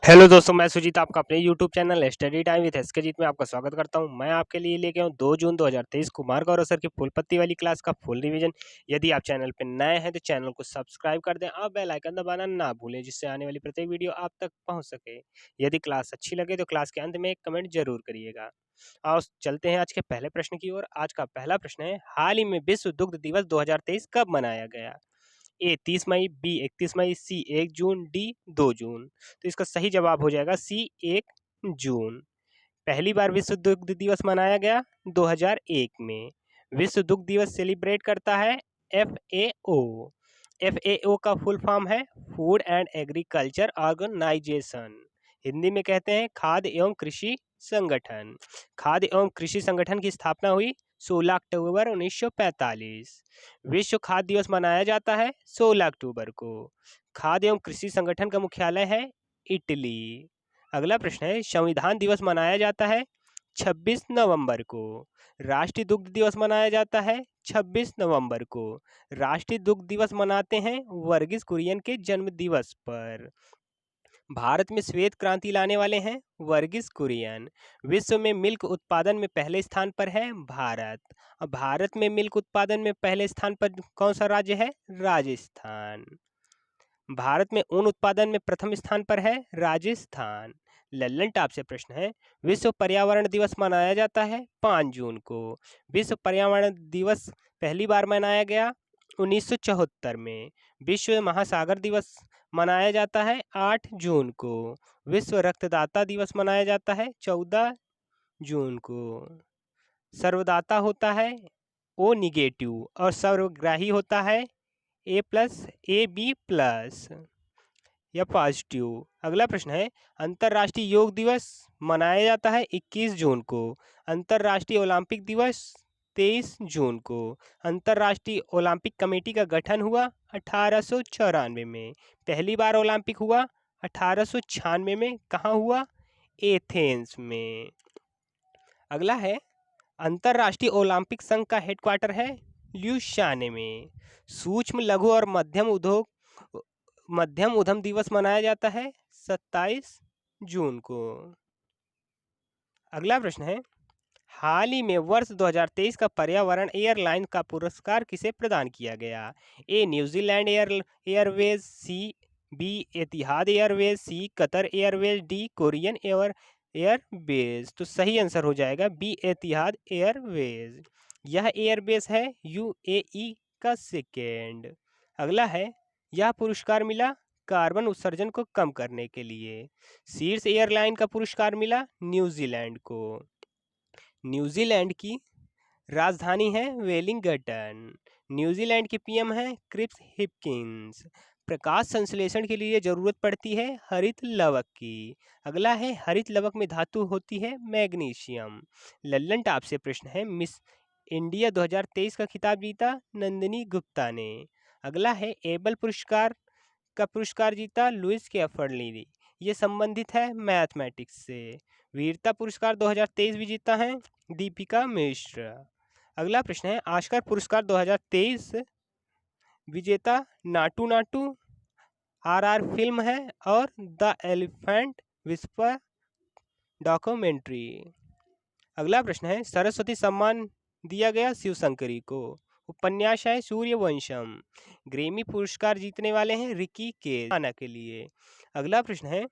Hello दोस्तों, मैं सुजीत आपका अपने YouTube channel study time with SK Jeet में आपका स्वागत करता हूं। मैं आपके लिए लेके आऊं 2 जून 2023 कुमार गौरव सर की फुल पत्ती वाली क्लास का फुल रिवीजन। यदि आप चैनल पे नए हैं तो चैनल को सब्सक्राइब कर दें और बेल आइकन दबाना ना भूलें, जिससे आने वाली प्रत्येक वीडियो आप तक पहुंच सके। यदि क्लास अच्छी लगे तो क्लास के अंत में एक कमेंट जरूर करिएगा। आओ चलते हैं आज के पहले प्रश्न की ओर। आज का पहला प्रश्न है, हाल ही में विश्व दुग्ध दिवस 2023 कब मनाया गया? ए 30 मई, बी 31 मई, सी 1 जून, डी 2 जून। तो इसका सही जवाब हो जाएगा सी 1 जून। पहली बार विश्व दुग्ध दिवस मनाया गया 2001 में। विश्व दुग्ध दिवस सेलिब्रेट करता है एफएओ। एफएओ का फुल फॉर्म है food and agriculture organisation. Hindi में कहते हैं खाद्य एवं कृषि संगठन। खाद्य एवं कृषि संगठन की स्थापना हुई 16 अक्टूबर 1945। विश्व खाद्य दिवस मनाया जाता है 16 अक्टूबर को। खाद्य एवं कृषि संगठन का मुख्यालय है इटली। अगला प्रश्न है, संविधान दिवस मनाया जाता है 26 नवंबर को। राष्ट्रीय दुग्ध दिवस मनाया जाता है 26 नवंबर को। राष्ट्रीय दुग्ध दिवस मनाते हैं वर्गीज कुरियन के जन्म दिवस पर। भारत में श्वेत क्रांति लाने वाले हैं वर्गीज कुरियन। विश्व में मिल्क उत्पादन में पहले स्थान पर है भारत। अब भारत में मिल्क उत्पादन में पहले स्थान पर कौन सा राज्य है? राजस्थान। भारत में ऊन उत्पादन में प्रथम स्थान पर है राजस्थान। लल्लन टॉप से प्रश्न है, विश्व पर्यावरण दिवस मनाया जाता है 5 जून को। विश्व पर्यावरण दिवस पहली बार मनाया गया 1974 में। विश्व महासागर दिवस मनाया जाता है 8 जून को। विश्व रक्तदाता दिवस मनाया जाता है 14 जून को। सर्वदाता होता है ओ निगेटिव और सर्वग्राही होता है ए प्लस ए बी प्लस या पॉजिटिव। अगला प्रश्न है, अंतर्राष्ट्रीय योग दिवस मनाया जाता है 21 जून को। अंतर्राष्ट्रीय ओलंपिक दिवस 23 जून को। अंतर्राष्ट्रीय ओलंपिक कमेटी का गठन हुआ 1894 में। पहली बार ओलंपिक हुआ 1896 में। कहाँ हुआ? एथेंस में। अगला है, अंतर्राष्ट्रीय ओलंपिक संघ का हेडक्वार्टर है ल्यूशाने में। सूक्ष्म लघु और मध्यम उद्यम दिवस मनाया जाता है 27 जून को। अगला प्रश्न है, हाल ही में वर्ष 2023 का पर्यावरण एयरलाइन का पुरस्कार किसे प्रदान किया गया? A New Zealand Airways, C B Etihad Airways, C Qatar Airways, D Korean Airways. तो सही आंसर हो जाएगा बी एतिहाद एयरवेज। यह एयरबेस है यूएई का सेकेंड। अगला है, यह पुरस्कार मिला कार्बन उत्सर्जन को कम करने के लिए। शीर्ष एयरलाइन का पुरस्कार मिला न्यूजीलैंड को। न्यूजीलैंड की राजधानी है वेलिंगटन। न्यूजीलैंड के पीएम हैं क्रिस हिपकिंस। प्रकाश संश्लेषण के लिए जरूरत पड़ती है हरित लवक की। अगला है, हरित लवक में धातु होती है मैग्नीशियम। लल्लन टॉप से प्रश्न है, मिस इंडिया 2023 का खिताब जीता नंदिनी गुप्ता ने। अगला है, एबल पुरस्कार का पुरस्कार जीता लुइस कैफर्ली। ये संबंधित है मैथमेटिक्स से। वीरता पुरस्कार 2023 भी जीता है दीपिका मिश्र। अगला प्रश्न है, ऑस्कर पुरस्कार 2023 विजेता नाटू नाटू आरआर फिल्म है और द एलिफेंट विस्पर डॉक्यूमेंट्री। अगला प्रश्न है, सरस्वती सम्मान दिया गया शिवशंकरी को। उपन्यास है सूर्यवंशम। ग्रेमी पुरस्कार जीतने वाले हैं रिकी के गाना के लिए। अगला प्रश्न है,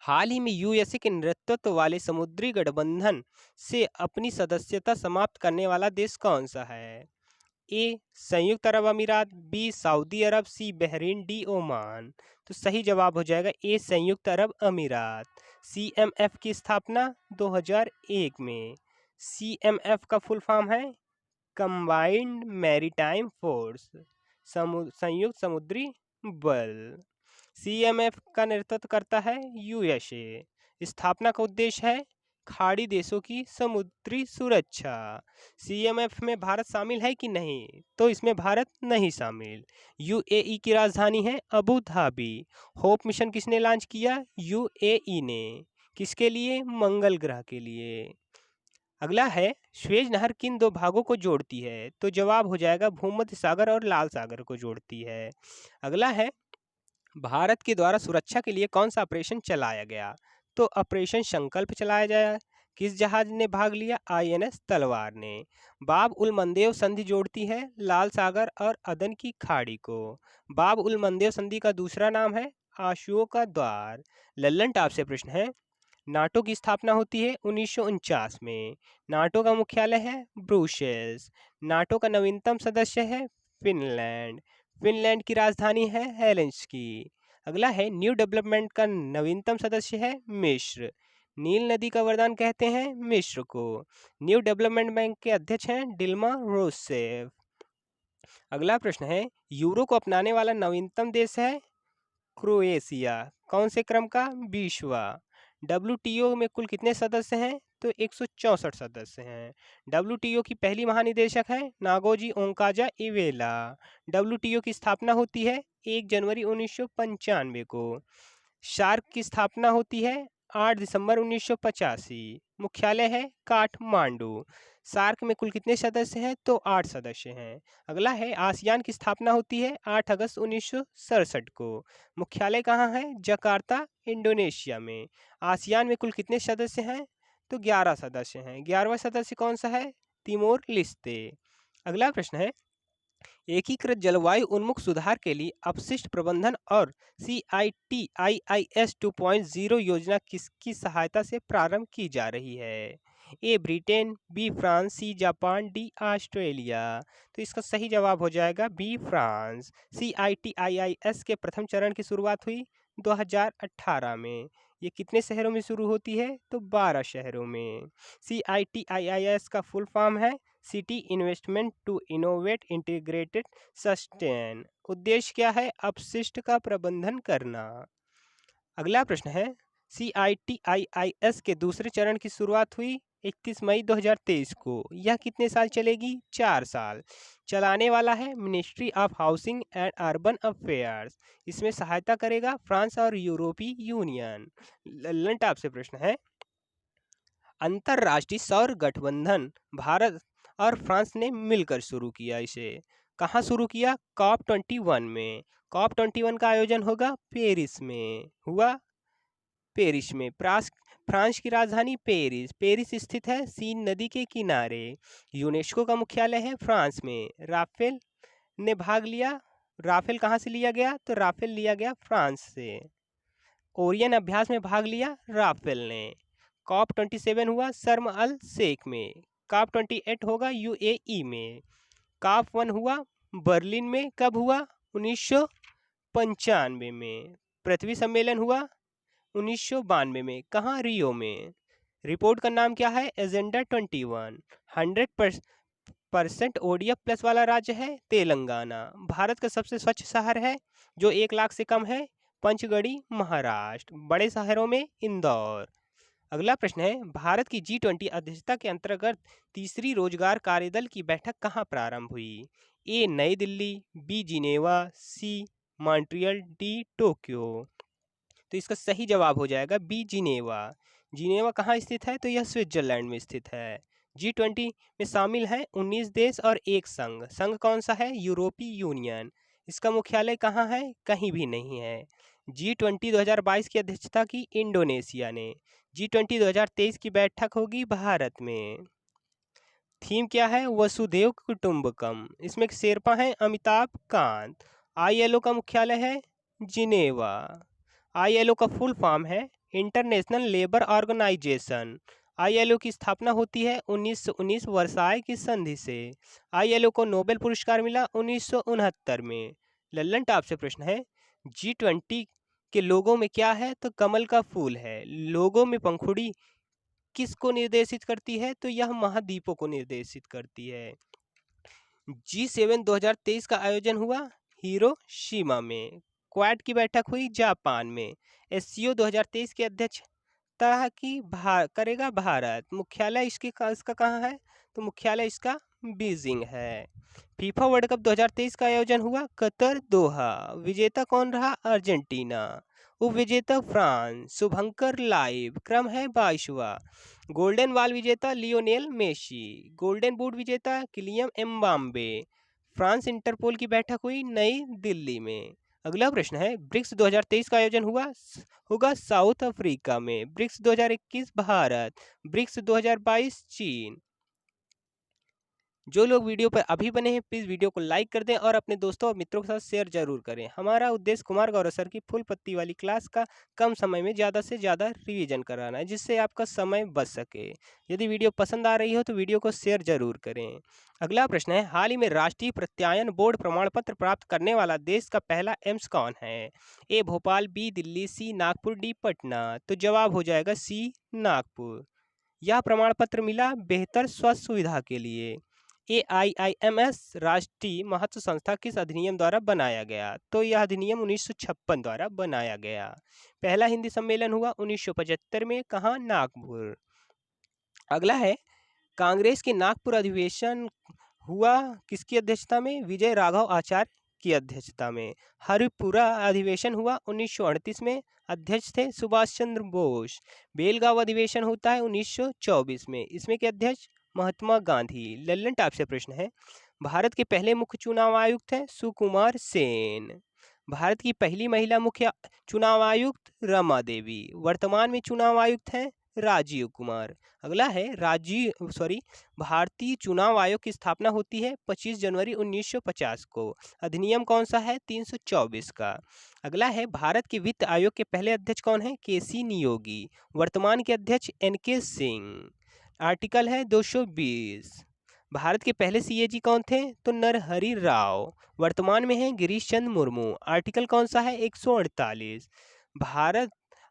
हाल ही में यूएसए के नेतृत्व वाले समुद्री गठबंधन से अपनी सदस्यता समाप्त करने वाला देश कौन सा है? ए संयुक्त अरब अमीरात, बी सऊदी अरब, सी बहरीन, डी ओमान। तो सही जवाब हो जाएगा ए संयुक्त अरब अमीरात। सीएमएफ की स्थापना 2001 में। सीएमएफ का फुल फॉर्म है कंबाइंड मैरीटाइम फोर्स, संयुक्त समुद्री बल। सीएमएफ का नेतृत्व करता है यूएसए। स्थापना का उद्देश्य है खाड़ी देशों की समुद्री सुरक्षा। सीएमएफ में भारत शामिल है कि नहीं? तो इसमें भारत नहीं शामिल। यूएई की राजधानी है अबू धाबी। होप मिशन किसने लॉन्च किया? यूएई ने। किसके लिए? मंगल ग्रह के लिए। अगला है, स्वेज नहर किन दो भागों को जोड़ती है? तो जवाब हो जाएगा भूमध्य सागर और लाल सागर को जोड़ती है। अगला है, भारत के द्वारा सुरक्षा के लिए कौन सा ऑपरेशन चलाया गया? तो ऑपरेशन संकल्प चलाया गया। किस जहाज ने भाग लिया? आईएनएस तलवार ने। बाब उल मंदेव संधि जोड़ती है लाल सागर और अदन की खाड़ी को। बाब उल मंदेव संधि का दूसरा नाम है अशोक का द्वार। लल्लन टॉप से प्रश्न है, नाटो की स्थापना होती है 1949 में। नाटो का मुख्यालय है ब्रुसेल्स। नाटो का नवीनतम सदस्य है फिनलैंड। फिनलैंड की राजधानी है हेलेंसिकी। अगला है न्यू डेवलपमेंट का नवीनतम सदस्य है मिस्र। नील नदी का वरदान कहते हैं मिस्र को। न्यू डेवलपमेंट बैंक के अध्यक्ष हैं डिल्मा रूसेफ। अगला प्रश्न है, यूरो को अपनाने वाला नवीनतम देश है क्रोएशिया। कौन से क्रम का? 20वां। डब्ल्यूटीओ में कुल कितने सदस्य हैं? तो 164 सदस्य हैं। डब्ल्यूटीओ की पहली महानिदेशक है नागोजी ओंकाजा इवेला। डब्ल्यूटीओ की स्थापना होती है 1 जनवरी 1995 को। शार्क की स्थापना होती है 8 दिसंबर 1985। मुख्यालय है काठमांडू। सार्क में कुल कितने सदस्य हैं? तो 8 सदस्य हैं। अगला है आसियान की स्थापना होती है 8 अगस्त 1967 को। मुख्यालय कहाँ है? जकार्ता, इंडोनेशिया में। आसियान में कुल कितने सदस्य हैं? तो 11 सदस्य हैं। 11वां सदस्य कौन सा है? तिमोर लिस्ते। अगला प्रश्न है, एकीकृत जलवायु उन्मुख सुधार के लिए अपशिष्ट प्रबंधन और CITIIS 2.0 योजना किसकी सहायता से प्रारंभ की जा रही है? A Britain, B France, C Japan, D Australia. तो इसका सही जवाब हो जाएगा बी फ्रांस। CITIIS के प्रथम चरण की शुरुआत हुई 2018 में। ये कितने शहरों में शुरू होती है? तो 12 शहरों में। CITIIS का फुल फॉर्म है city investment to innovate integrated sustain. उद्देश्य क्या है? अपशिष्ट का प्रबंधन करना। अगला प्रश्न है, CITIIS के दूसरे चरण की शुरुआत हुई 31 मई 2023 को। यह कितने साल चलेगी? 4 साल। चलाने वाला है ministry of housing and urban affairs. इसमें सहायता करेगा फ्रांस और यूरोपीय यूनियन। लल्लन टॉप से प्रश्न है, अंतर्राष्ट्रीय सौर गठबंधन भारत और फ्रांस ने मिलकर शुरू किया। इसे कहाँ शुरू किया? COP21 में। COP21 का आयोजन होगा पेरिस में। हुआ पेरिस में। फ्रांस की राजधानी पेरिस। पेरिस स्थित है सीन नदी के किनारे। यूनेस्को का मुख्यालय है फ्रांस में। राफेल ने भाग लिया। राफेल कहाँ से लिया गया? तो राफेल लिया गया फ्रांस से। ओरियन अभ्यास में भाग लिया राफेल ने। COP27 हुआ शर्म अल शेख में। COP28 होगा UAE में। COP1 हुआ बर्लिन में। कब हुआ? 1995 में। पृथ्वी सम्मेलन हुआ 1992 में। कहाँ? रियो में। रिपोर्ट का नाम क्या है? एजेंडा 21। 100% ODF प्लस वाला राज्य है तेलंगाना। भारत का सबसे स्वच्छ शहर है जो 1 लाख से कम है पंचगढ़ी महाराष्ट्र। बड़े शहरों में इंदौर। अगला प्रश्न है, भारत की G20 अध्यक्षता के अंतर्गत तीसरी रोजगार कार्यदल की बैठक कहाँ प्रारंभ हुई? ए नई दिल्ली, बी जिनेवा, सी मॉन्ट्रियल, डी टोक्यो। तो इसका सही जवाब हो जाएगा बी जिनेवा। जिनेवा कहाँ स्थित है? तो यह स्विट्जरलैंड में स्थित है। G20 में शामिल हैं 19 देश और एक संघ। संघ कौन सा है? यूरोपीय यूनियन। इसका मुख्यालय कहाँ है? कहीं भी नहीं है। G20 2022 की अध्यक्षता की इंडोनेशिया ने। G20 2023 की बैठक होगी भारत में। थीम क्या है? वसुधैव कुटुंबकम। इसमें एक शेरपा हैं अमिताभ कांत। ILO का मुख्यालय है जिनेवा। ILO का फुल फॉर्म है इंटरनेशनल लेबर ऑर्गेनाइजेशन। ILO की स्थापना होती है 1919 वर्साय की संधि से। ILO को नोबेल पुरस्कार मिला 1969 में। लल्लन टॉप से प्रश्न है, G20 के लोगों में क्या है? तो कमल का फूल है। लोगों में पंखुड़ी किसको निर्देशित करती है? तो यह महाद्वीपों को निर्देशित करती है। G7 2023 का आयोजन हुआ हिरोशिमा में। क्वाड की बैठक हुई जापान में। SCO 2023 की अध्यक्षता करेगा भारत। मुख्यालय इसका कहाँ है? तो मुख्यालय इसका बीजिंग है। फीफा वर्ल्ड कप 2023 का आयोजन हुआ कतर, दोहा। विजेता कौन रहा? अर्जेंटीना। उपविजेता फ्रांस। शुभंकर लाइव। क्रम है 22वां। गोल्डन बॉल विजेता लियोनेल मेसी। गोल्डन बूट विजेता किलियन एम्बाप्पे। फ्रांस इंटरपोल की बैठक हुई नई दिल्ली में। अगला प्रश्न है, ब्रिक्स 2023 का आयोजन होगा साउथ अफ्रीका में, ब्रिक्स 2021 भारत, ब्रिक्स 2022 चीन। जो लोग वीडियो पर अभी बने हैं प्लीज़ वीडियो को लाइक कर दें और अपने दोस्तों और मित्रों के साथ शेयर जरूर करें। हमारा उद्देश्य कुमार गौरव सर की फुल पत्ती वाली क्लास का कम समय में ज़्यादा से ज़्यादा रिवीजन कराना है, जिससे आपका समय बच सके। यदि वीडियो पसंद आ रही हो तो वीडियो को शेयर जरूर करें। अगला प्रश्न है, हाल ही में राष्ट्रीय प्रत्यायन बोर्ड प्रमाण पत्र प्राप्त करने वाला देश का पहला एम्स कौन है? ए भोपाल, बी दिल्ली, सी नागपुर, डी पटना। तो जवाब हो जाएगा सी नागपुर। यह प्रमाण पत्र मिला बेहतर स्वास्थ्य सुविधा के लिए। AIIMS राष्ट्रीय महत्व संस्था किस अधिनियम द्वारा बनाया गया? तो यह अधिनियम 1956 द्वारा बनाया गया। पहला हिंदी सम्मेलन हुआ 1975 में, कहाँ? नागपुर। अगला है, कांग्रेस के नागपुर अधिवेशन हुआ किसकी अध्यक्षता में? विजय राघव आचार्य की अध्यक्षता में। हरिपुरा अधिवेशन हुआ 1938 में, अध्यक्ष थे सुभाष चंद्र बोस। बेलगांव अधिवेशन होता है 1924 में, इसमें के अध्यक्ष महात्मा गांधी। लल्लन टाइप से प्रश्न है, भारत के पहले मुख्य चुनाव आयुक्त हैं सुकुमार सेन। भारत की पहली महिला मुख्य चुनाव आयुक्त रमा देवी। वर्तमान में चुनाव आयुक्त हैं राजीव कुमार। अगला है, भारतीय चुनाव आयोग की स्थापना होती है 25 जनवरी 1950 को। अधिनियम कौन सा है? 324 का। अगला है, भारत के वित्त आयोग के पहले अध्यक्ष कौन है? केसी नियोगी। वर्तमान के अध्यक्ष NK सिंह। आर्टिकल है 220। भारत के पहले CAG कौन थे? तो नरहरि राव। वर्तमान में है गिरीश चंद्र मुर्मू। आर्टिकल कौन सा है? 148।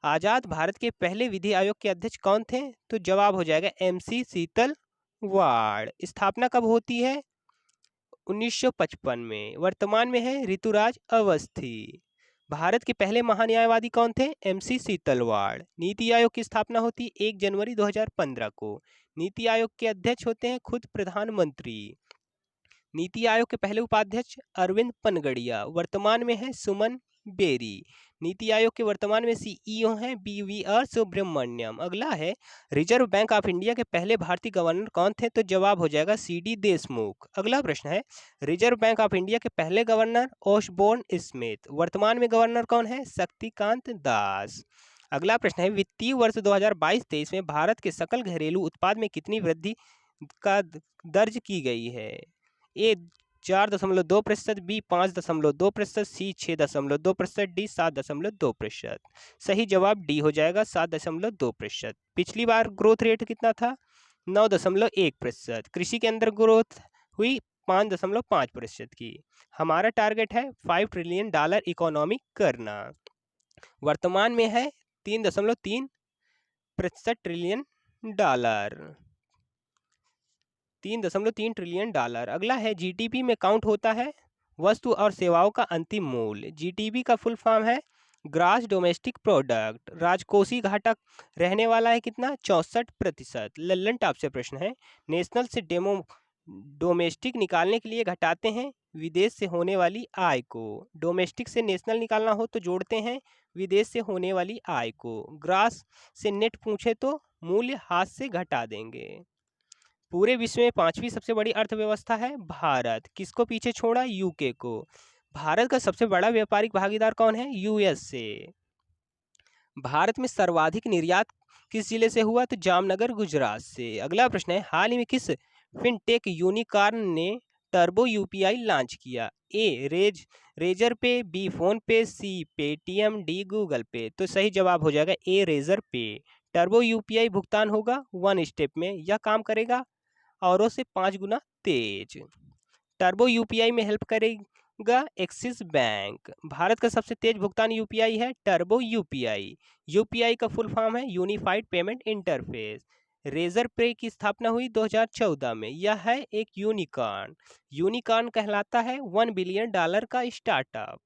आजाद भारत के पहले विधि आयोग के अध्यक्ष कौन थे? तो जवाब हो जाएगा MC सीतलवाड़। स्थापना कब होती है? 1955 में। वर्तमान में है ऋतुराज अवस्थी। भारत के पहले महान्यायवादी कौन थे? MC सीतलवाड़। नीति आयोग की स्थापना होती 1 जनवरी 2015 को। नीति आयोग के अध्यक्ष होते हैं खुद प्रधानमंत्री। नीति आयोग के पहले उपाध्यक्ष अरविंद पनगड़िया। वर्तमान में है सुमन बेरी। नीति आयोग के वर्तमान में CEO हैं BVR सुब्रमण्यम। अगला है, रिजर्व बैंक ऑफ इंडिया के पहले भारतीय गवर्नर कौन थे? तो जवाब हो जाएगा CD देशमुख। अगला प्रश्न है, रिजर्व बैंक ऑफ इंडिया के पहले गवर्नर ओशबोर्न स्मिथ। वर्तमान में गवर्नर कौन है? शक्तिकांत दास। अगला प्रश्न है, वित्तीय वर्ष 2022-23 में भारत के सकल घरेलू उत्पाद में कितनी वृद्धि का दर्ज की गई है? ए 4.2%, बी 5.2%, सी 6.2%, डी 7.2%। सही जवाब डी हो जाएगा 7.2%। पिछली बार ग्रोथ रेट कितना था? 9.1%। कृषि के अंदर ग्रोथ हुई 5.5% की। हमारा टारगेट है $5 ट्रिलियन इकोनॉमी करना। वर्तमान में है 3.3% ट्रिलियन डॉलर। 3.3 trillion dollar. अगला है, GDP में काउंट होता है वस्तु और सेवाओं का अंतिम मूल्य। GDP का फुल फॉर्म है ग्रॉस डोमेस्टिक प्रोडक्ट। राजकोषीय घाटा रहने वाला है कितना? 64%। लल्लन टॉप से प्रश्न है, नेशनल से डोमेस्टिक निकालने के लिए घटाते हैं विदेश से होने वाली आय को। डोमेस्टिक से नेशनल निकालना हो तो जोड़ते हैं विदेश से होने वाली आय को। ग्रॉस से नेट पूछे तो मूल्य हाथ से घटा देंगे। पूरे विश्व में 5वीं सबसे बड़ी अर्थव्यवस्था है भारत। किसको पीछे छोड़ा? UK को। भारत का सबसे बड़ा व्यापारिक भागीदार कौन है? USA। भारत में सर्वाधिक निर्यात किस जिले से हुआ? तो जामनगर गुजरात से। अगला प्रश्न है, हाल ही में किस फिनटेक यूनिकॉर्न ने टर्बो UPI लॉन्च किया? ए रेजर पे, बी फोन पे, सी पेटीएम, डी गूगल पे। तो सही जवाब हो जाएगा ए रेजर पे। टर्बो UPI भुगतान होगा 1 स्टेप में। यह काम करेगा औरों से 5 गुना तेज। टर्बो UPI में हेल्प करेगा एक्सिस बैंक। भारत का सबसे तेज भुगतान UPI है टर्बो UPI। UPI का फुल फॉर्म है यूनिफाइड पेमेंट इंटरफेस। रेजर पे की स्थापना हुई 2014 में। यह है एक यूनिकॉर्न। यूनिकॉर्न कहलाता है $1 बिलियन का स्टार्टअप।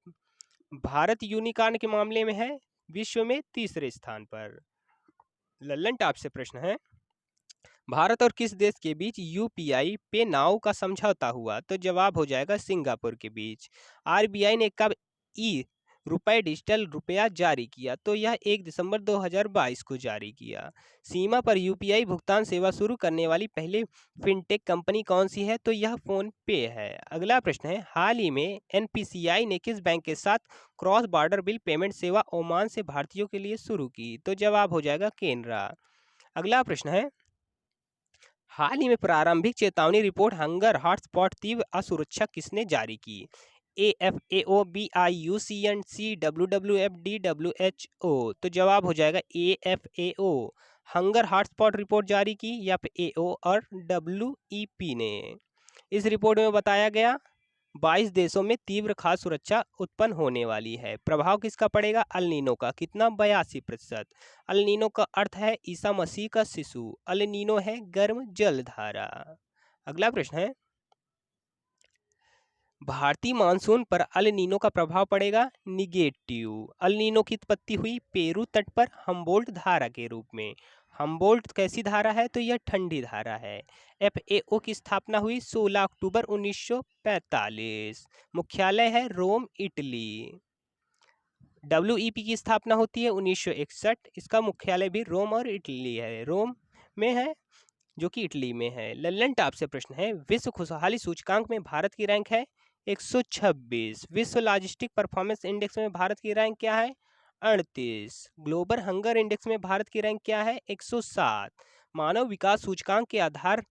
भारत यूनिकॉर्न के मामले में है विश्व में 3रे स्थान पर। लल्लन टॉप से प्रश्न है, भारत और किस देश के बीच UPI पे नाउ का समझौता हुआ? तो जवाब हो जाएगा सिंगापुर के बीच। RBI ने कब रुपए डिजिटल रुपया जारी किया? तो यह 1 दिसंबर 2022 को जारी किया। सीमा पर यूपीआई भुगतान सेवा शुरू करने वाली पहली फिनटेक कंपनी कौन सी है? तो यह फोन पे है। अगला प्रश्न है, हाल ही में एनपीसीआई ने किस बैंक के साथ क्रॉस बॉर्डर बिल पेमेंट सेवा ओमान से भारतीयों के लिए शुरू की? तो जवाब हो जाएगा केनरा। अगला प्रश्न है, हाल ही में प्रारंभिक चेतावनी रिपोर्ट हंगर हॉटस्पॉट तीव्र असुरक्षा किसने जारी की? AFAO, BIUCN, CWWF, DWHO? तो जवाब हो जाएगा AFAO। हंगर हॉटस्पॉट रिपोर्ट जारी की या फिर AO और WEP ने। इस रिपोर्ट में बताया गया 22 देशों में तीव्र खाद्य सुरक्षा उत्पन्न होने वाली है। प्रभाव किसका पड़ेगा? अल नीनो का। कितना? 82%। अल नीनो का अर्थ है ईसा मसीह का शिशु। अल नीनो है गर्म जलधारा। अगला प्रश्न है, भारतीय मानसून पर अल नीनो का प्रभाव पड़ेगा निगेटिव। अल नीनो की उत्पत्ति हुई पेरू तट पर हम्बोल्ट धारा के रूप में। हम्बोल्ट कैसी धारा है? तो यह ठंडी धारा है। FAO की स्थापना हुई 16 अक्टूबर 1945। मुख्यालय है रोम, इटली। WEP की स्थापना होती है 1961। इसका मुख्यालय भी रोम और इटली है, रोम में है जो कि इटली में है। लल्लन टॉप से प्रश्न है, विश्व खुशहाली सूचकांक में भारत की रैंक है 126। विश्व लॉजिस्टिक परफॉर्मेंस इंडेक्स में भारत की रैंक क्या है? 38। ग्लोबल हंगर इंडेक्स में भारत की रैंक क्या है? 107। मानव विकास सूचकांक के आधार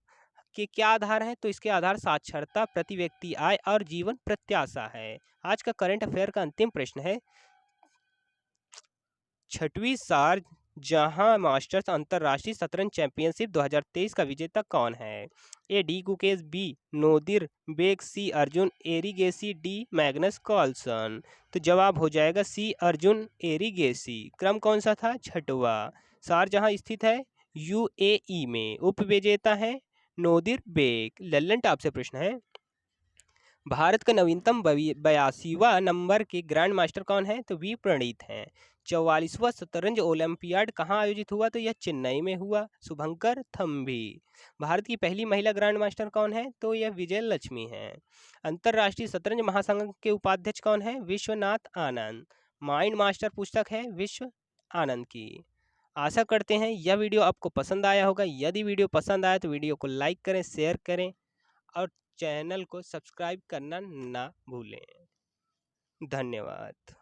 के क्या आधार है? तो इसके आधार साक्षरता, प्रति व्यक्ति आय और जीवन प्रत्याशा है। आज का करंट अफेयर का अंतिम प्रश्न है, 6वीं शारजाह मास्टर्स अंतरराष्ट्रीय शतरंज चैंपियनशिप 2023 का विजेता कौन है? A. D Gukesh, B. Nodirbek, C. Arjun Erigaisi, D. Magnus Carlsen? तो जवाब हो जाएगा C. अर्जुन एरिगेसी। क्रम कौन सा था? 6वां। शारजाह स्थित है UAE में। उपविजेता है नोदिर बेग। लल्लन टॉप से प्रश्न है, भारत का नवीनतम 82वां नंबर के ग्रैंड मास्टर कौन है? तो वी प्रणीत हैं। 44वां शतरंज ओलंपियाड कहाँ आयोजित हुआ? तो यह चेन्नई में हुआ। शुभंकर थम्बी। भारत की पहली महिला ग्रैंड मास्टर कौन है? तो यह विजय लक्ष्मी हैं। अंतरराष्ट्रीय शतरंज महासंघ के उपाध्यक्ष कौन है? विश्वनाथ आनंद। माइंड मास्टर पुस्तक है विश्व आनंद की। आशा करते हैं यह वीडियो आपको पसंद आया होगा। यदि वीडियो पसंद आया तो वीडियो को लाइक करें, शेयर करें और चैनल को सब्सक्राइब करना ना भूलें। धन्यवाद।